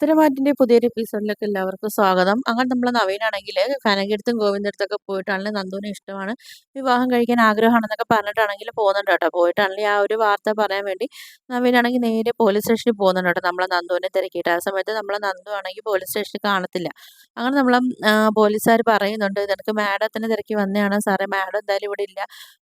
ഉത്തരമാറ്റിന്റെ പുതിയൊരു എപ്പിസോഡിലേക്ക് എല്ലാവർക്കും സ്വാഗതം. അങ്ങനെ നമ്മൾ നവീനാണെങ്കില് കനകടുത്തും ഗോവിന്ദടുത്തൊക്കെ പോയിട്ടാണെങ്കിലും നന്ദുവിനെ ഇഷ്ടമാണ്, വിവാഹം കഴിക്കാൻ ആഗ്രഹമാണെന്നൊക്കെ പറഞ്ഞിട്ടാണെങ്കിൽ പോകുന്നുണ്ട് കേട്ടോ. പോയിട്ടാണെങ്കിൽ ആ ഒരു വാർത്ത പറയാൻ വേണ്ടി നവീനാണെങ്കിൽ നേരെ പോലീസ് സ്റ്റേഷനിൽ പോകുന്നുണ്ട് കേട്ടോ, നമ്മളെ നന്ദുവിനെ തിരക്കിയിട്ട്. ആ സമയത്ത് നമ്മളെ നന്ദു ആണെങ്കിൽ പോലീസ് സ്റ്റേഷനിൽ കാണത്തില്ല. അങ്ങനെ നമ്മളെ പോലീസുകാർ പറയുന്നുണ്ട്, നിനക്ക് മാഡത്തിനെ തിരക്കി വന്നതാണ് സാറേ, മാഡം എന്തായാലും ഇവിടെ ഇല്ല.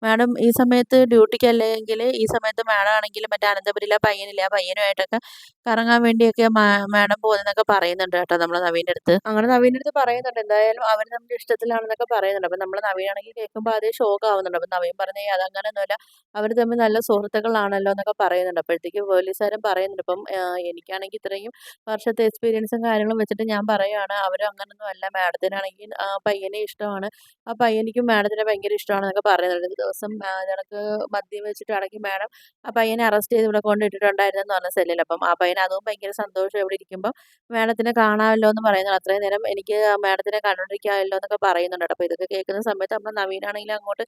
മാഡം ഈ സമയത്ത് ഡ്യൂട്ടിക്ക് അല്ലെങ്കിൽ ഈ സമയത്ത് മാഡം ആണെങ്കിൽ മറ്റേ അനന്തപുരിയിലെ പയ്യനില്ല, ആ പയ്യനുമായിട്ടൊക്കെ കറങ്ങാൻ വേണ്ടിയൊക്കെ മാഡം പോകുന്നതൊക്കെ പറയുന്നുണ്ട് കേട്ടോ നമ്മളെ നവീൻ്റെ അടുത്ത്. അങ്ങനെ നവീൻ്റെ അടുത്ത് പറയുന്നുണ്ട്, എന്തായാലും അവർ നമ്മുടെ ഇഷ്ടത്തിലാണെന്നൊക്കെ പറയുന്നുണ്ട്. അപ്പം നമ്മൾ നവീനാണെങ്കിൽ കേൾക്കുമ്പോൾ അതേ ഷോക്ക് ആവുന്നുണ്ട്. അപ്പം നവീൻ പറഞ്ഞേ അതങ്ങനെയൊന്നുമല്ല, അവർ തമ്മിൽ നല്ല സുഹൃത്തുക്കളാണല്ലോ എന്നൊക്കെ പറയുന്നുണ്ട്. അപ്പോഴത്തേക്ക് പോലീസുകാരൻ പറയുന്നുണ്ട്, ഇപ്പം എനിക്കാണെങ്കിൽ ഇത്രയും വർഷത്തെ എക്സ്പീരിയൻസും കാര്യങ്ങളും വെച്ചിട്ട് ഞാൻ പറയുകയാണ്, അവർ അങ്ങനൊന്നും അല്ല, മാഡത്തിനാണെങ്കിൽ ആ പയ്യനെ ഇഷ്ടമാണ്, ആ പയ്യനിക്കും മാഡത്തിനെ ഭയങ്കര ഇഷ്ടമാണെന്നൊക്കെ പറയുന്നുണ്ട്. ഒരു ദിവസം നിനക്ക് മദ്യം വെച്ചിട്ടാണെങ്കിൽ മാഡം ആ പയ്യനെ അറസ്റ്റ് ചെയ്ത് ഇവിടെ കൊണ്ടിട്ടിട്ടുണ്ടായിരുന്നെന്ന് പറഞ്ഞ സെല്ലിൽ. അപ്പം ആ പയ്യന് അതും ഭയങ്കര സന്തോഷം ഇവിടെ ഇരിക്കുമ്പോൾ മാഡത്തിനെ കാണാമല്ലോ എന്ന് പറയുന്നത്. അത്രയും നേരം എനിക്ക് മാഡത്തിനെ കണ്ടോണ്ടിരിക്കാമല്ലോ എന്നൊക്കെ പറയുന്നുണ്ട് കേട്ടോ. അപ്പോൾ ഇതൊക്കെ കേൾക്കുന്ന സമയത്ത് നമ്മൾ നവീനാണെങ്കിൽ അങ്ങോട്ട്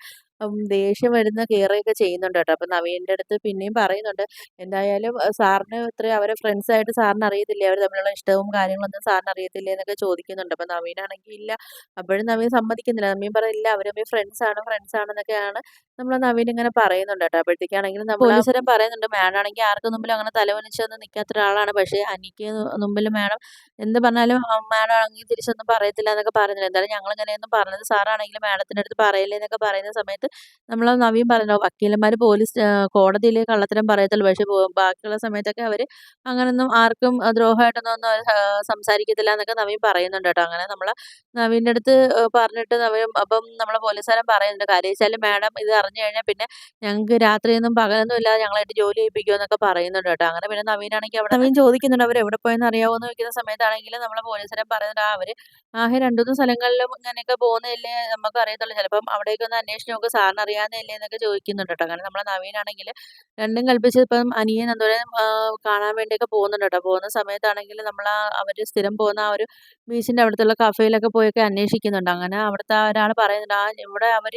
ദേഷ്യം വരുന്ന കയറുകയൊക്കെ ചെയ്യുന്നുണ്ട് കേട്ടോ. അപ്പം നവീൻ്റെ അടുത്ത് പിന്നെയും പറയുന്നുണ്ട്, എന്തായാലും സാറിന് ഇത്രയും അവരെ ഫ്രണ്ട്സായിട്ട് സാറിന് അറിയത്തില്ലേ, അവർ തമ്മിലുള്ള ഇഷ്ടവും കാര്യങ്ങളൊന്നും സാറിന് അറിയത്തില്ലേ എന്നൊക്കെ ചോദിക്കുന്നുണ്ട്. അപ്പം നവീനാണെങ്കിൽ ഇല്ല. അപ്പോഴും നവീൻ സമ്മതിക്കുന്നില്ല. നവീൻ പറയില്ല, അവർ തമ്മിൽ ഫ്രണ്ട്സാണെന്നൊക്കെയാണ് നമ്മളെ നവീൻ ഇങ്ങനെ പറയുന്നുണ്ട് കേട്ടോ. അപ്പോഴത്തേക്കാണെങ്കിലും പോലീസുകാരൻ പറയുന്നുണ്ട്, മാഡാണെങ്കിൽ ആർക്കും മുമ്പിൽ അങ്ങനെ തലകുനിച്ചൊന്നും നിൽക്കാത്ത ഒരാളാണ്, പക്ഷേ അനിക്ക് മുമ്പിൽ മാഡം എന്ത് പറഞ്ഞാലും മാഡം ആണെങ്കിൽ തിരിച്ചൊന്നും പറയത്തില്ല എന്നൊക്കെ പറയുന്നില്ല. എന്തായാലും ഞങ്ങൾ ഇങ്ങനെയൊന്നും പറഞ്ഞത് സാറാണെങ്കിലും മാഡത്തിൻ്റെ അടുത്ത് പറയല്ലേ എന്നൊക്കെ പറയുന്ന സമയത്ത് നമ്മൾ നവീൻ പറഞ്ഞു, വക്കീലന്മാർ കോടതിയിൽ കള്ളത്തരം പറയത്തുള്ളൂ, പക്ഷേ ബാക്കിയുള്ള സമയത്തൊക്കെ അവർ അങ്ങനൊന്നും ആർക്കും ദ്രോഹമായിട്ടൊന്നും സംസാരിക്കത്തില്ല എന്നൊക്കെ നവീൻ പറയുന്നുണ്ട് കേട്ടോ. അങ്ങനെ നമ്മളെ നവീൻ്റെ അടുത്ത് പറഞ്ഞിട്ട് നവീൻ അപ്പം നമ്മളെ പോലീസുകാരൻ പറയുന്നുണ്ട്, കാര്യം വെച്ചാൽ മാഡം ഇത് അറിഞ്ഞു കഴിഞ്ഞാൽ പിന്നെ ഞങ്ങൾക്ക് രാത്രിയൊന്നും പകലൊന്നും ഇല്ലാതെ ഞങ്ങളായിട്ട് ജോലി ചെയ്യിപ്പിക്കുമെന്നൊക്കെ പറയുന്നുണ്ട് കേട്ടോ. അങ്ങനെ പിന്നെ നവീനാണെങ്കിൽ നവീൻ ചോദിക്കുന്നുണ്ട്, അവർ എവിടെ പോയെന്ന് അറിയാവോ എന്ന് ചോദിക്കുന്ന സമയത്താണെങ്കിൽ നമ്മളെ പോലീസുകാരൻ പറയുന്നുണ്ട്, അവർ ആകെ 2-3 സ്ഥലങ്ങളിലും ഇങ്ങനെയൊക്കെ പോകുന്നതല്ലേ നമുക്ക് അറിയത്തുള്ളൂ, ചിലപ്പം അവിടേക്ക് ഒന്ന് അന്വേഷിച്ച് നോക്ക്, സാറിന് അറിയാവുന്നതല്ലേ എന്നൊക്കെ ചോദിക്കുന്നുണ്ട് കേട്ടോ. അങ്ങനെ നമ്മളെ നവീനാണെങ്കിൽ രണ്ടും കൽപ്പിച്ച് ഇപ്പം അനിയൻ എന്തോരം കാണാൻ വേണ്ടിയൊക്കെ പോകുന്നുണ്ട് കേട്ടോ. പോകുന്ന സമയത്താണെങ്കിൽ നമ്മൾ അവർ സ്ഥിരം പോകുന്ന ആ ഒരു ബീച്ചിൻ്റെ അവിടുത്തുള്ള കഫേയിലൊക്കെ പോയൊക്കെ അന്വേഷിക്കുന്നുണ്ട്. അങ്ങനെ അവിടുത്തെ ഒരാൾ പറയുന്നുണ്ട്, ഇവിടെ അവർ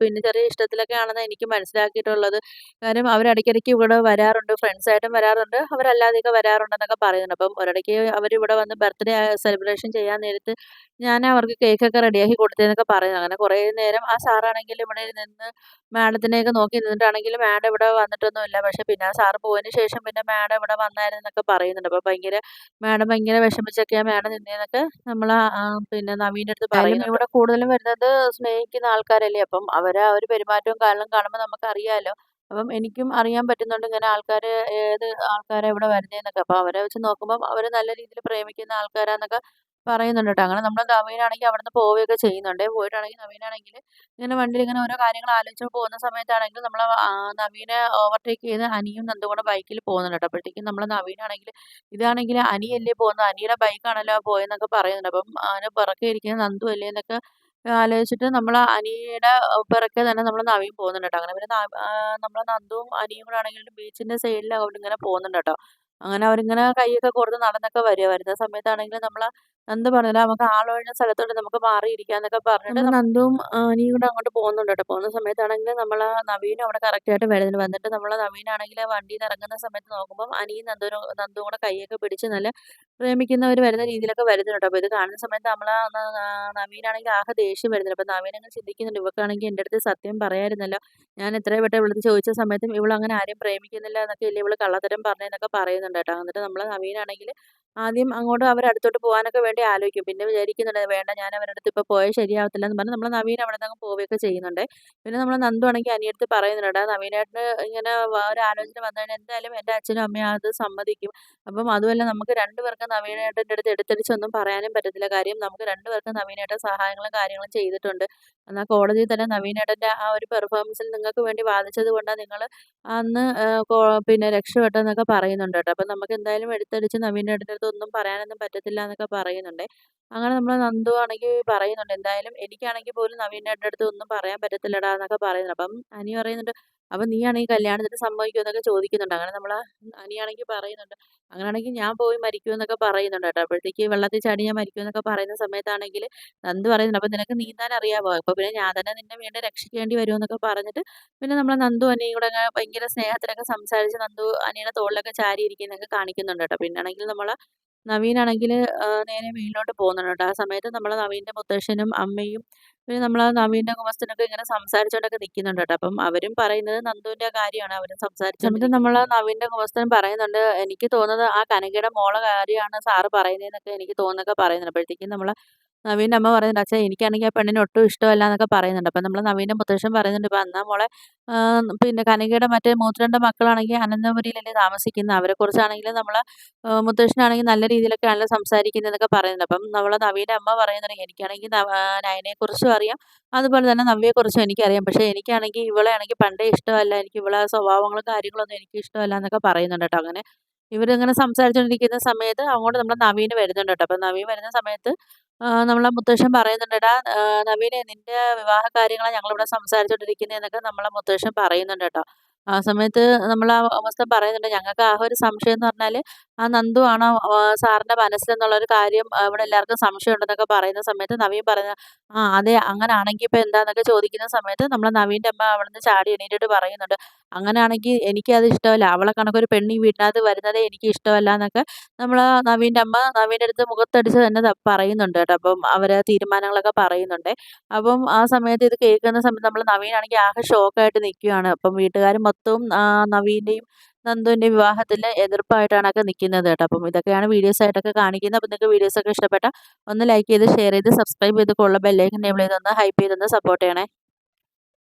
പിന്നെ ചെറിയ ഇഷ്ടത്തിലൊക്കെ ആണെന്ന് എനിക്ക് മനസ്സിലാക്കിയിട്ടുള്ളത്. കാര്യം അവരിടയ്ക്കിടയ്ക്ക് ഇവിടെ വരാറുണ്ട്, ഫ്രണ്ട്സായിട്ടും വരാറുണ്ട്, അവരല്ലാതെയൊക്കെ വരാറുണ്ടെന്നൊക്കെ പറയുന്നുണ്ട്. അപ്പം ഒരിടയ്ക്ക് അവരിവിടെ വന്ന് ബർത്ത്ഡേ സെലിബ്രേഷൻ ചെയ്യാൻ നേരത്ത് ഞാൻ അവർക്ക് കേക്കൊക്കെ റെഡിയാക്കി കൊടുത്തതെന്നൊക്കെ പറയുന്നു. അങ്ങനെ കുറേ നേരം ആ സാറാണെങ്കിൽ ഇവിടെ നിന്ന് മാഡത്തിനെയൊക്കെ നോക്കി നിന്നിട്ടാണെങ്കിൽ മാഡം ഇവിടെ വന്നിട്ടൊന്നുമില്ല. പക്ഷേ പിന്നെ ആ സാറ് പോയതിന് ശേഷം പിന്നെ മാഡം ഇവിടെ വന്നായിരുന്നെന്നൊക്കെ പറയുന്നുണ്ട്. അപ്പോൾ മാഡം ഭയങ്കര വിഷമിച്ചൊക്കെയാണ് മാഡം നിന്നതെന്നൊക്കെ നമ്മൾ പിന്നെ നവീൻ്റെ അടുത്ത് പറയുന്നുണ്ട്. ഇവിടെ കൂടുതലും വരുന്നത് സ്നേഹിക്കുന്ന ആൾക്കാരല്ലേ, അപ്പം അവരെ ആ ഒരു പെരുമാറ്റവും കാര്യങ്ങളും കാണുമ്പോൾ നമുക്കറിയാമല്ലോ. അപ്പം എനിക്കും അറിയാൻ പറ്റുന്നുണ്ട് ഇങ്ങനെ ഏത് ആൾക്കാരാ ഇവിടെ വരുന്നതെന്നൊക്കെ. അപ്പോൾ അവരെ വെച്ച് നോക്കുമ്പം അവർ നല്ല രീതിയിൽ പ്രേമിക്കുന്ന ആൾക്കാരാന്നൊക്കെ പറയുന്നുണ്ട് കേട്ടോ. അങ്ങനെ നമ്മുടെ നവീനാണെങ്കിൽ അവിടുന്ന് പോവുകയൊക്കെ ചെയ്യുന്നുണ്ട്. പോയിട്ടാണെങ്കിൽ നവീനാണെങ്കിൽ ഇങ്ങനെ വണ്ടിയിൽ ഇങ്ങനെ ഓരോ കാര്യങ്ങൾ ആലോചിച്ച് പോകുന്ന സമയത്താണെങ്കിൽ നമ്മളെ നവീനെ ഓവർടേക്ക് ചെയ്ത് അനിയും നന്ദും കൂടെ ബൈക്കിൽ പോകുന്നുണ്ട് കേട്ടോ. അപ്പോഴത്തേക്കും നമ്മളെ നവീനാണെങ്കിൽ ഇതാണെങ്കിൽ അനിയല്ലേ പോകുന്നത്, അനിയുടെ ബൈക്കാണല്ലോ പോയെന്നൊക്കെ പറയുന്നുണ്ട്. അപ്പം അതിന് പിറകെ ഇരിക്കുന്നത് നന്ദു അല്ലേ എന്നൊക്കെ ആലോചിച്ചിട്ട് നമ്മളെ അനിയുടെ പിറകെ തന്നെ നമ്മളെ നവീൻ പോകുന്നുണ്ട് കേട്ടോ. അങ്ങനെ പിന്നെ നമ്മളെ നന്ദുവും അനിയും കൂടെ ആണെങ്കിലും ബീച്ചിന്റെ സൈഡിൽ അവരിങ്ങനെ പോകുന്നുണ്ട് കേട്ടോ. അങ്ങനെ അവരിങ്ങനെ കൈയൊക്കെ കൊടുത്ത് നടന്നൊക്കെ വരുന്ന സമയത്താണെങ്കിൽ നമ്മളെ നന്ദു പറഞ്ഞില്ല, നമുക്ക് ആളൊഴിഞ്ഞ സ്ഥലത്തോട്ട് നമുക്ക് മാറിയിരിക്കാന്നൊക്കെ പറഞ്ഞിട്ട് നന്ദുവും അനിയും കൂടെ അങ്ങോട്ട് പോകുന്നുണ്ട് കേട്ടോ. പോകുന്ന സമയത്താണെങ്കിൽ നമ്മളെ നവീനും അവിടെ കറക്റ്റായിട്ട് വരുന്നുണ്ട്. വന്നിട്ട് നമ്മളെ നവീനാണെങ്കിൽ വണ്ടിയിൽ നിന്ന് ഇറങ്ങുന്ന സമയത്ത് നോക്കുമ്പോൾ അനിയും നന്ദുവും കൂടെ കൈയൊക്കെ പിടിച്ച് നല്ല പ്രേമിക്കുന്നവർ വരുന്ന രീതിയിലൊക്കെ വരുന്നുണ്ട്. അപ്പോൾ ഇത് കാണുന്ന സമയത്ത് നമ്മളെ നവീനാണെങ്കിൽ ആകെ ദേഷ്യം വരുന്നുണ്ട്. അപ്പോൾ നവീനങ്ങ് ചിന്തിക്കുന്നുണ്ട്, ഇവൾക്കാണെങ്കിൽ എൻ്റെ അടുത്ത് സത്യം പറയായിരുന്നല്ലോ, ഞാൻ എത്രയും വട്ടം ഇവിടുന്ന് ചോദിച്ച സമയത്തും ഇവളങ്ങനെ ആരെയും പ്രേമിക്കുന്നില്ല എന്നൊക്കെ അല്ലേ ഇവള് കള്ളത്തരം പറഞ്ഞതെന്നൊക്കെ പറയുന്നുണ്ട് കേട്ടോ. എന്നിട്ട് നമ്മളെ നവീനാണെങ്കിൽ ആദ്യം അങ്ങോട്ട് അവരടുത്തോട്ട് പോകാനൊക്കെ വേണ്ടി ആലോചിക്കും. പിന്നെ വിചാരിക്കുന്നുണ്ട്, വേണ്ട ഞാൻ അവരുടെ അടുത്ത് ഇപ്പോൾ പോയാൽ ശരിയാവത്തില്ല എന്ന് പറഞ്ഞ് നമ്മളെ നവീൻ അവിടെ നിന്ന് പോവുകയൊക്കെ ചെയ്യുന്നുണ്ട്. പിന്നെ നമ്മളെ നന്ദു ആണെങ്കിൽ അനിയടുത്ത് പറയുന്നുണ്ട്, നവീനേട്ടന് ഇങ്ങനെ ഒരു ആലോചന വന്നു കഴിഞ്ഞാൽ എന്തായാലും എൻ്റെ അച്ഛനും അമ്മയും അത് സമ്മതിക്കും. അപ്പം അതുമല്ല നമുക്ക് രണ്ടുപേർക്കും നവീനേട്ടൻ്റെ അടുത്ത് എടുത്തടിച്ചൊന്നും പറയാനും പറ്റത്തില്ല. കാര്യം നമുക്ക് രണ്ടുപേർക്കും നവീനേട്ടൻ സഹായങ്ങളും കാര്യങ്ങളും ചെയ്തിട്ടുണ്ട്. എന്നാൽ കോടതിയിൽ തന്നെ നവീനേട്ടൻ്റെ ആ ഒരു പെർഫോമൻസിൽ നിങ്ങൾക്ക് വേണ്ടി വാദിച്ചത് കൊണ്ടാണ് നിങ്ങൾ അന്ന് പിന്നെ രക്ഷപ്പെട്ടെന്നൊക്കെ പറയുന്നുണ്ട് കേട്ടോ. അപ്പം നമുക്ക് എന്തായാലും എടുത്തടിച്ച് നവീനേട്ടൻ്റെ അടുത്ത് ഒന്നും പറയാനൊന്നും പറ്റത്തില്ല എന്നൊക്കെ പറയുന്നുണ്ട്. അങ്ങനെ നമ്മളെ നന്ദു ആണെങ്കിൽ പറയുന്നുണ്ട്, എന്തായാലും എനിക്കാണെങ്കിൽ പോലും നവീനേട്ടൻ്റെ അടുത്ത് ഒന്നും പറയാൻ പറ്റത്തില്ലടാ എന്നൊക്കെ പറയുന്നുണ്ട്. അപ്പം അനി പറയുന്നുണ്ട്, അപ്പം നീയാണെങ്കിൽ കല്യാണത്തിന് സമ്മതിക്കുമോ എന്നൊക്കെ ചോദിക്കുന്നുണ്ട്. അങ്ങനെ നമ്മളെ അനിയാണെങ്കിൽ പറയുന്നുണ്ട്, അങ്ങനെയാണെങ്കിൽ ഞാൻ പോയി മരിക്കുമെന്നൊക്കെ പറയുന്നുണ്ട് കേട്ടോ. അപ്പോഴത്തേക്ക് വെള്ളത്തിൽ ചാടി ഞാൻ മരിക്കുമെന്നൊക്കെ പറയുന്ന സമയത്താണെങ്കിൽ നന്ദു പറയുന്നുണ്ട്, അപ്പം നിനക്ക് നീന്താൻ അറിയാമോ, അപ്പോൾ പിന്നെ ഞാൻ തന്നെ നിന്നെ വീണ്ടും രക്ഷിക്കേണ്ടി വരുമെന്നൊക്കെ പറഞ്ഞിട്ട് പിന്നെ നമ്മളെ നന്ദു അനിയും കൂടെ അങ്ങ് ഭയങ്കര സ്നേഹത്തിലൊക്കെ സംസാരിച്ച് നന്ദു അനിയുടെ തോളിലൊക്കെ ചാരി ഇരിക്കുന്നതൊക്കെ കാണിക്കുന്നുണ്ട് കേട്ടോ. പിന്നാണെങ്കിൽ നമ്മളെ നവീനാണെങ്കിൽ നേരെ വീട്ടിലോട്ട് പോകുന്നുണ്ട് കേട്ടോ. ആ സമയത്ത് നമ്മളെ നവീൻ്റെ മുത്തശ്ശനും അമ്മയും പിന്നെ നമ്മളെ നവീൻ്റെ കുമസ്തനൊക്കെ ഇങ്ങനെ സംസാരിച്ചുകൊണ്ടൊക്കെ നിൽക്കുന്നുണ്ട് കേട്ടോ. അപ്പം അവരും പറയുന്നത് നന്ദുവിൻ്റെ കാര്യമാണ് അവരും സംസാരിച്ചുകൊണ്ടിരിക്കുന്നത്. നമ്മളെ നവീൻ്റെ കുമസ്തൻ പറയുന്നുണ്ട്, എനിക്ക് തോന്നുന്നത് ആ കനകയുടെ മോളെ കാര്യമാണ് സാറ് പറയുന്നതെന്നൊക്കെ എനിക്ക് തോന്നുന്നൊക്കെ പറയുന്നുണ്ട്. അപ്പോഴത്തേക്കും നമ്മളെ നവീൻ്റെ അമ്മ പറയുന്നുണ്ട്, "അച്ഛാ എനിക്കാണെങ്കിൽ ആ പെണ്ണിനെ ഒട്ടും ഇഷ്ടമല്ല" എന്നൊക്കെ പറയുന്നുണ്ട്. അപ്പം നമ്മളെ നവീൻ്റെ മുത്തശ്ശൻ പറയുന്നുണ്ട്, "ഇപ്പം എന്നാ മോളെ പിന്നെ കനകയുടെ മറ്റേ മൂത്ത 2 മക്കളാണെങ്കിൽ അനന്തപുരിയിലല്ലേ താമസിക്കുന്നത്. അവരെക്കുറിച്ചാണെങ്കിലും നമ്മളെ മുത്തശ്ശനാണെങ്കിൽ നല്ല രീതിയിലൊക്കെയാണല്ലോ സംസാരിക്കുന്നതെന്നൊക്കെ പറയുന്നുണ്ട്. അപ്പം നമ്മളെ നവീൻ്റെ അമ്മ പറയുന്നുണ്ട്, "എനിക്കാണെങ്കിൽ നയനയെക്കുറിച്ചും അറിയാം. അതുപോലെ തന്നെ നവ്യയെക്കുറിച്ചും എനിക്കറിയാം. പക്ഷേ എനിക്കാണെങ്കിൽ ഇവളെ ആണെങ്കിൽ പണ്ടേ ഇഷ്ടമല്ല. എനിക്ക് ഇവളെ സ്വഭാവങ്ങളും കാര്യങ്ങളൊന്നും എനിക്ക് ഇഷ്ടമല്ല" എന്നൊക്കെ പറയുന്നുണ്ട് കേട്ടോ. അങ്ങനെ ഇവരിങ്ങനെ സംസാരിച്ചുകൊണ്ടിരിക്കുന്ന സമയത്ത് അങ്ങോട്ട് നമ്മുടെ നവീന് വരുന്നുണ്ട് കേട്ടോ. അപ്പം നവീൻ വരുന്ന സമയത്ത് നമ്മളെ മുത്തശ്ശൻ പറയുന്നുണ്ട്, "എടാ നവീനെ നിന്റെ വിവാഹ കാര്യങ്ങളാ ഞങ്ങളിവിടെ സംസാരിച്ചുകൊണ്ടിരിക്കുന്നതെന്നൊക്കെ" നമ്മളെ മുത്തശ്ശൻ പറയുന്നുണ്ട് കേട്ടോ. ആ സമയത്ത് നമ്മളാ ഉടമസ്ഥൻ പറയുന്നുണ്ട്, "ഞങ്ങൾക്ക് ആകെ ഒരു സംശയം എന്ന് പറഞ്ഞാല് ആ നന്ദു ആണോ സാറിന്റെ മനസ്സിലെന്നുള്ളൊരു കാര്യം ഇവിടെ എല്ലാവർക്കും സംശയമുണ്ടെന്നൊക്കെ" പറയുന്ന സമയത്ത് നവീൻ പറയുന്നത്, "ആ അതെ അങ്ങനാണെങ്കി ഇപ്പൊ എന്താന്നൊക്കെ" ചോദിക്കുന്ന സമയത്ത് നമ്മളെ നവീൻ്റെ അമ്മ അവിടുന്ന് ചാടി എണീറ്റിട്ട് പറയുന്നുണ്ട്, "അങ്ങനാണെങ്കി എനിക്കത് ഇഷ്ടമല്ല. അവളെ കണക്കൊരു പെണ്ണ് ഈ വീട്ടിനകത്ത് വരുന്നതേ എനിക്ക് ഇഷ്ടമല്ലാന്നൊക്കെ" നമ്മളെ നവീൻ്റെ അമ്മ നവീൻ്റെ അടുത്ത് മുഖത്തടിച്ച് തന്നെ പറയുന്നുണ്ട് കേട്ടോ. അപ്പം അവര് തീരുമാനങ്ങളൊക്കെ പറയുന്നുണ്ടേ. അപ്പം ആ സമയത്ത് ഇത് കേൾക്കുന്ന സമയത്ത് നമ്മളെ നവീനാണെങ്കി ആകെ ഷോക്കായിട്ട് നിൽക്കുവാണ്. അപ്പം വീട്ടുകാര് മൊത്തവും നവീന്റെയും നന്ദുവിന്റെയും വിവാഹത്തില് എതിർപ്പായിട്ടാണൊക്കെ നിക്കുന്നത് കേട്ടോ. അപ്പം ഇതൊക്കെയാണ് വീഡിയോസായിട്ടൊക്കെ കാണിക്കുന്നത്. അപ്പം നിങ്ങൾക്ക് വീഡിയോസൊക്കെ ഇഷ്ടപ്പെട്ടാൽ ഒന്ന് ലൈക്ക് ചെയ്ത് ഷെയർ ചെയ്ത് സബ്സ്ക്രൈബ് ചെയ്ത് കൂടെയുള്ള ബെല്ലൈക്കൻ എനേബിൾ ചെയ്തൊന്ന് ഹൈപ്പ് ചെയ്തൊന്ന് സപ്പോർട്ട് ചെയ്യണേ.